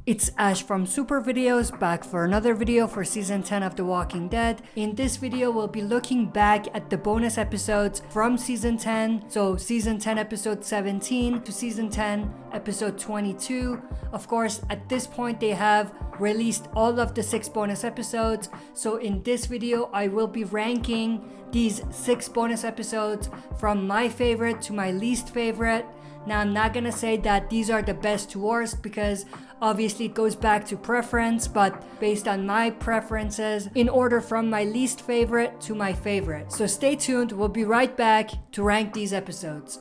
It's Ash from Super Videos, back for another video for Season 10 of The Walking Dead. In this video, we'll be looking back at the bonus episodes from Season 10. So Season 10 Episode 17 to Season 10 Episode 22. Of course, at this point, they have released all of the 6 bonus episodes. So in this video, I will be ranking these 6 bonus episodes from my favorite to my least favorite. Now, I'm not gonna say that these are the best to worst because obviously it goes back to preference, but based on my preferences, in order from my least favorite to my favorite. So stay tuned, we'll be right back to rank these episodes.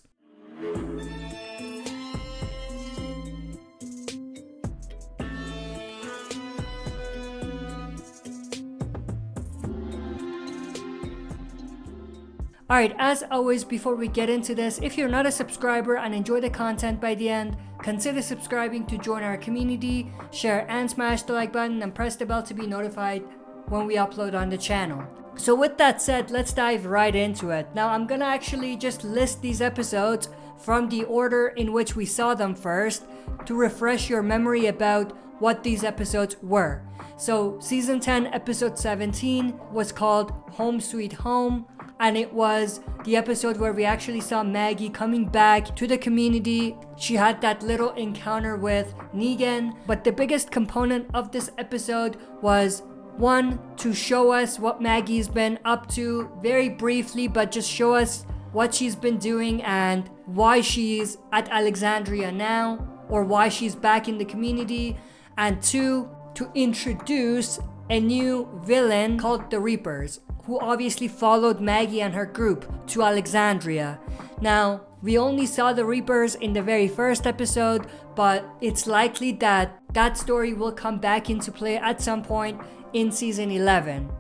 Alright, as always, before we get into this, if you're not a subscriber and enjoy the content by the end, consider subscribing to join our community, share and smash the like button and press the bell to be notified when we upload on the channel. So with that said, let's dive right into it. Now I'm gonna actually just list these episodes from the order in which we saw them first to refresh your memory about what these episodes were. So Season 10 Episode 17 was called Home Sweet Home. And it was the episode where we actually saw Maggie coming back to the community. She had that little encounter with Negan. But the biggest component of this episode was, one, to show us what Maggie's been up to very briefly, but just show us what she's been doing and why she's at Alexandria now, or why she's back in the community. And two, to introduce a new villain called the Reapers, who obviously followed Maggie and her group to Alexandria. Now, we only saw the Reapers in the very first episode, but it's likely that that story will come back into play at some point in Season 11.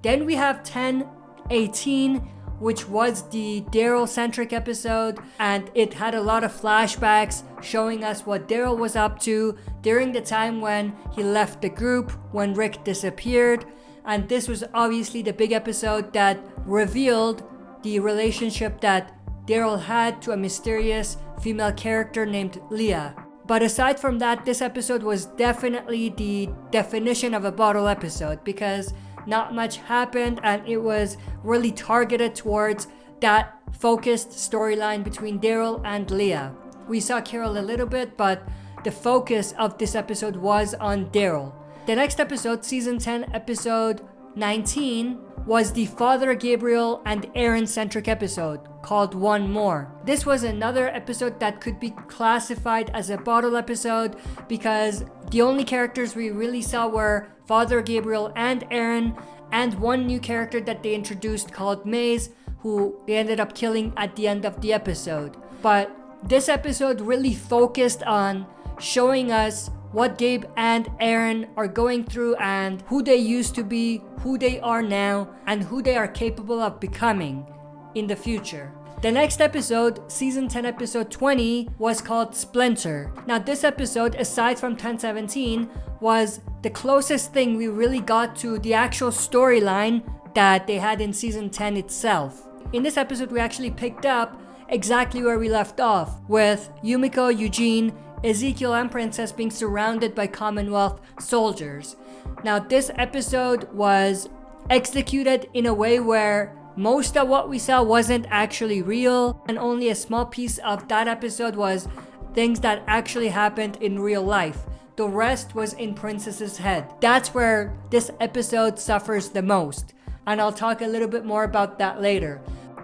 Then we have 10-18, which was the Daryl-centric episode, and it had a lot of flashbacks showing us what Daryl was up to during the time when he left the group, when Rick disappeared. And this was obviously the big episode that revealed the relationship that Daryl had to a mysterious female character named Leah. But aside from that, this episode was definitely the definition of a bottle episode because not much happened and it was really targeted towards that focused storyline between Daryl and Leah. We saw Carol a little bit, but the focus of this episode was on Daryl. The next episode, Season 10, Episode 19, was the Father Gabriel and Aaron-centric episode called One More. This was another episode that could be classified as a bottle episode because the only characters we really saw were Father Gabriel and Aaron, and one new character that they introduced called Maze, who they ended up killing at the end of the episode. But this episode really focused on showing us what Gabe and Aaron are going through and who they used to be, who they are now, and who they are capable of becoming in the future. The next episode, Season 10 Episode 20, was called Splinter. Now this episode, aside from 10-17, was the closest thing we really got to the actual storyline that they had in Season 10 itself. In this episode, we actually picked up exactly where we left off, with Yumiko, Eugene, Ezekiel and Princess being surrounded by Commonwealth soldiers. Now this episode was executed in a way where most of what we saw wasn't actually real, and only a small piece of that episode was things that actually happened in real life. The rest was in Princess's head. That's where this episode suffers the most, and I'll talk a little bit more about that later.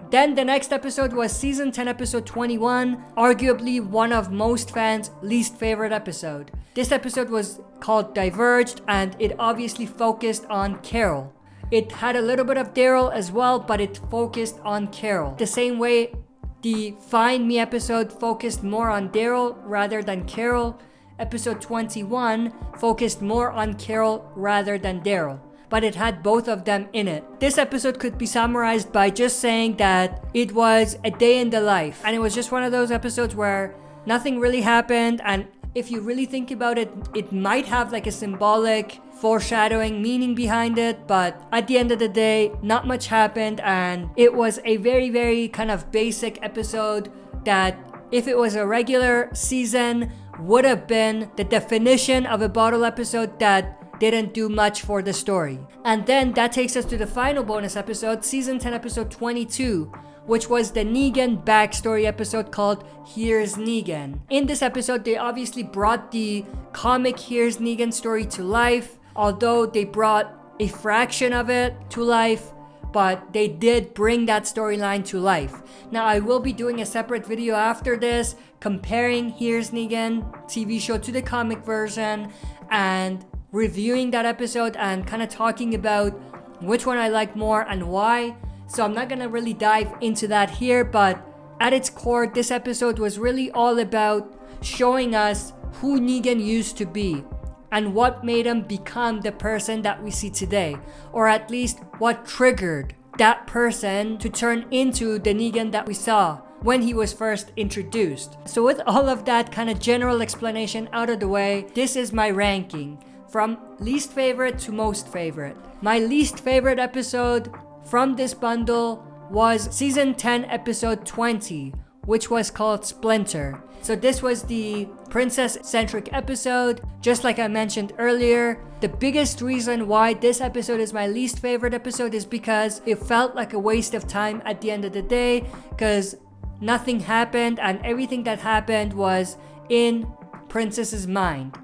Then the next episode was Season 10 Episode 21, arguably one of most fans' least favorite episode. This episode was called Diverged and it obviously focused on Carol. It had a little bit of Daryl as well, but it focused on Carol. The same way the Find Me episode focused more on Daryl rather than Carol, Episode 21 focused more on Carol rather than Daryl, but it had both of them in it. This episode could be summarized by just saying that it was a day in the life, and it was just one of those episodes where nothing really happened, and if you really think about it, it might have like a symbolic foreshadowing meaning behind it, but at the end of the day, not much happened, and it was a very, very kind of basic episode that if it was a regular season would have been the definition of a bottle episode that didn't do much for the story. And then that takes us to the final bonus episode, season 10 episode 22, which was the Negan backstory episode called Here's Negan. In this episode, they obviously brought the comic Here's Negan story to life, although they brought a fraction of it to life, but they did bring that storyline to life. Now, I will be doing a separate video after this, comparing Here's Negan TV show to the comic version, and reviewing that episode and kind of talking about which one I like more and why. So I'm not gonna really dive into that here, but at its core, this episode was really all about showing us who Negan used to be and what made him become the person that we see today, or at least what triggered that person to turn into the Negan that we saw when he was first introduced. So with all of that kind of general explanation out of the way, this is my ranking from least favorite to most favorite. My least favorite episode from this bundle was season 10 episode 20, which was called Splinter. So this was the princess-centric episode. Just like I mentioned earlier, the biggest reason why this episode is my least favorite episode is because it felt like a waste of time at the end of the day, because nothing happened and everything that happened was in Princess's mind.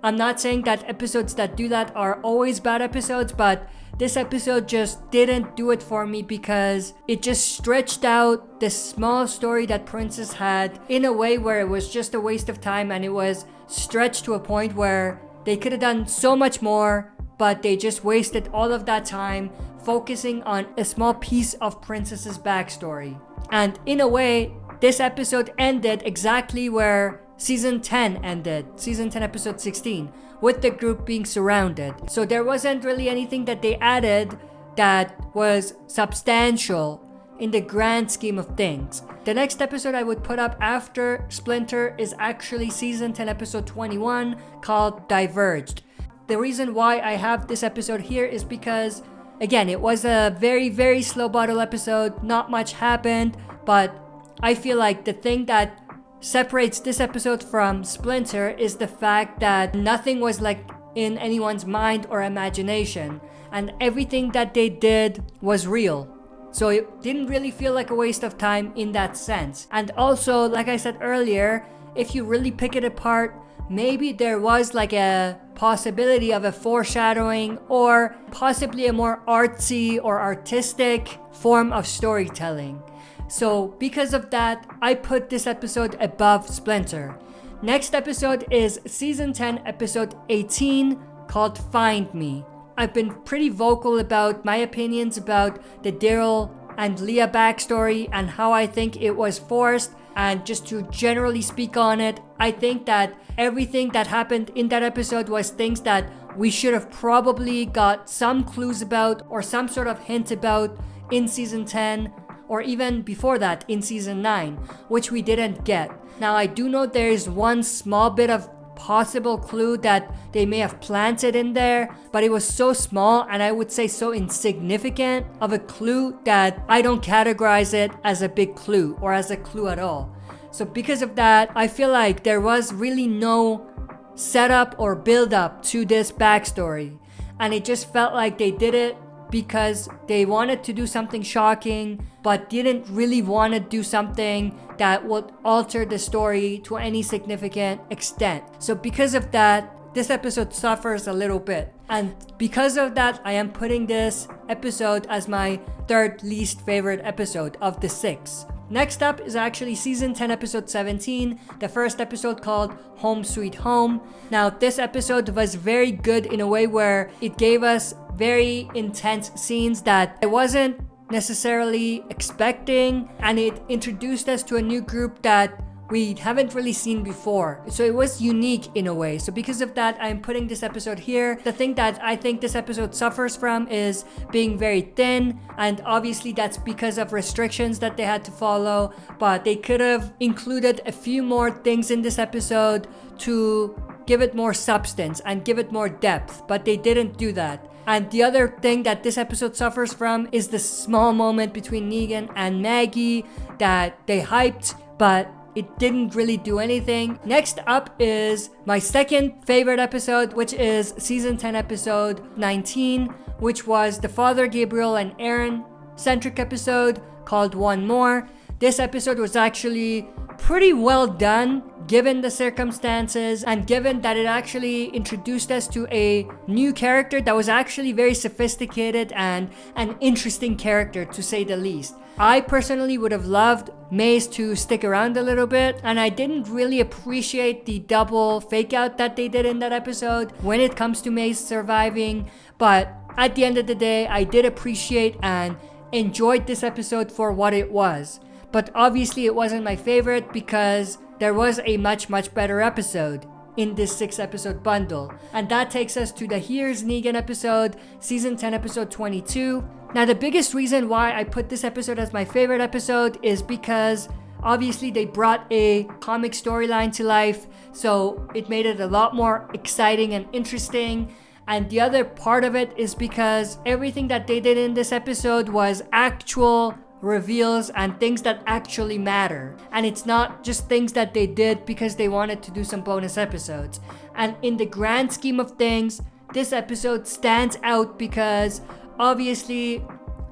I'm not saying that episodes that do that are always bad episodes, but this episode just didn't do it for me because it just stretched out the small story that Princess had in a way where it was just a waste of time, and it was stretched to a point where they could have done so much more, but they just wasted all of that time focusing on a small piece of Princess's backstory. And in a way, this episode ended exactly where season 10 ended, season 10 episode 16, with the group being surrounded. So there wasn't really anything that they added that was substantial in the grand scheme of things. The next episode I would put up after Splinter is actually season 10 episode 21, called Diverged. The reason why I have this episode here is because, again, it was a very, very slow bottle episode, not much happened, but I feel like the thing that separates this episode from Splinter is the fact that nothing was like in anyone's mind or imagination, and everything that they did was real. So it didn't really feel like a waste of time in that sense. And also, like I said earlier, if you really pick it apart, maybe there was like a possibility of a foreshadowing or possibly a more artsy or artistic form of storytelling. So because of that, I put this episode above Splinter. Next episode is season 10 episode 18, called Find Me. I've been pretty vocal about my opinions about the Daryl and Leah backstory and how I think it was forced. And just to generally speak on it, I think that everything that happened in that episode was things that we should have probably got some clues about or some sort of hint about in season 10, or even before that in season 9, which we didn't get. Now, I do know there is one small bit of possible clue that they may have planted in there, but it was so small and I would say so insignificant of a clue that I don't categorize it as a big clue or as a clue at all. So because of that, I feel like there was really no setup or build up to this backstory, and it just felt like they did it because they wanted to do something shocking but didn't really want to do something that would alter the story to any significant extent. So because of that, this episode suffers a little bit. And because of that, I am putting this episode as my third least favorite episode of the 6. Next up is actually season 10 episode 17, the first episode called Home Sweet Home. Now, this episode was very good in a way where it gave us very intense scenes that I wasn't necessarily expecting, and it introduced us to a new group that we haven't really seen before. So it was unique in a way. So because of that, I'm putting this episode here. The thing that I think this episode suffers from is being very thin, and obviously that's because of restrictions that they had to follow, but they could have included a few more things in this episode to give it more substance and give it more depth, but they didn't do that. And the other thing that this episode suffers from is the small moment between Negan and Maggie that they hyped, but it didn't really do anything. Next up is my second favorite episode, which is season 10 episode 19, which was the Father Gabriel and Aaron centric episode called One More. This episode was actually pretty well done given the circumstances and given that it actually introduced us to a new character that was actually very sophisticated and an interesting character, to say the least. I personally would have loved Maze to stick around a little bit, and I didn't really appreciate the double fake out that they did in that episode when it comes to Maze surviving, but at the end of the day, I did appreciate and enjoyed this episode for what it was. But obviously it wasn't my favorite because there was a much better episode in this 6 episode bundle. And that takes us to the Here's Negan episode, season 10 episode 22. Now the biggest reason why I put this episode as my favorite episode is because obviously they brought a comic storyline to life, so it made it a lot more exciting and interesting. And the other part of it is because everything that they did in this episode was actual reveals and things that actually matter, and it's not just things that they did because they wanted to do some bonus episodes. And in the grand scheme of things, this episode stands out because obviously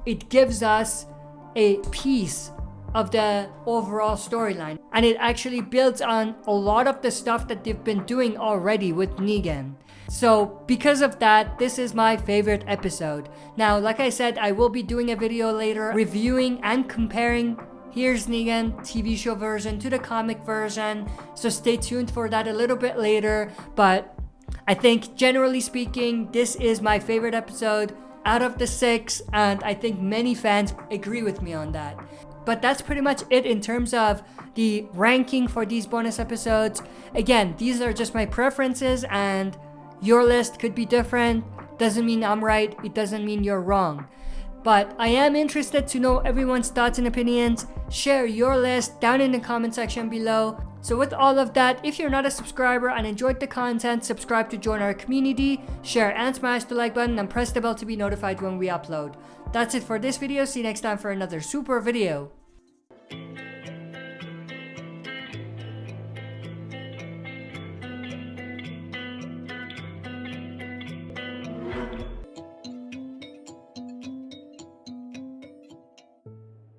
it gives us a piece of the overall storyline, and it actually builds on a lot of the stuff that they've been doing already with Negan. So because of that, this is my favorite episode. Now, like I said, I will be doing a video later reviewing and comparing Here's Negan TV show version to the comic version, so stay tuned for that a little bit later. But I think generally speaking, this is my favorite episode out of the 6, and I think many fans agree with me on that. But that's pretty much it in terms of the ranking for these bonus episodes. Again, these are just my preferences, and your list could be different. Doesn't mean I'm right, it doesn't mean you're wrong. But I am interested to know everyone's thoughts and opinions. Share your list down in the comment section below. So with all of that, if you're not a subscriber and enjoyed the content, subscribe to join our community, share and smash the like button, and press the bell to be notified when we upload. That's it for this video. See you next time for another super video.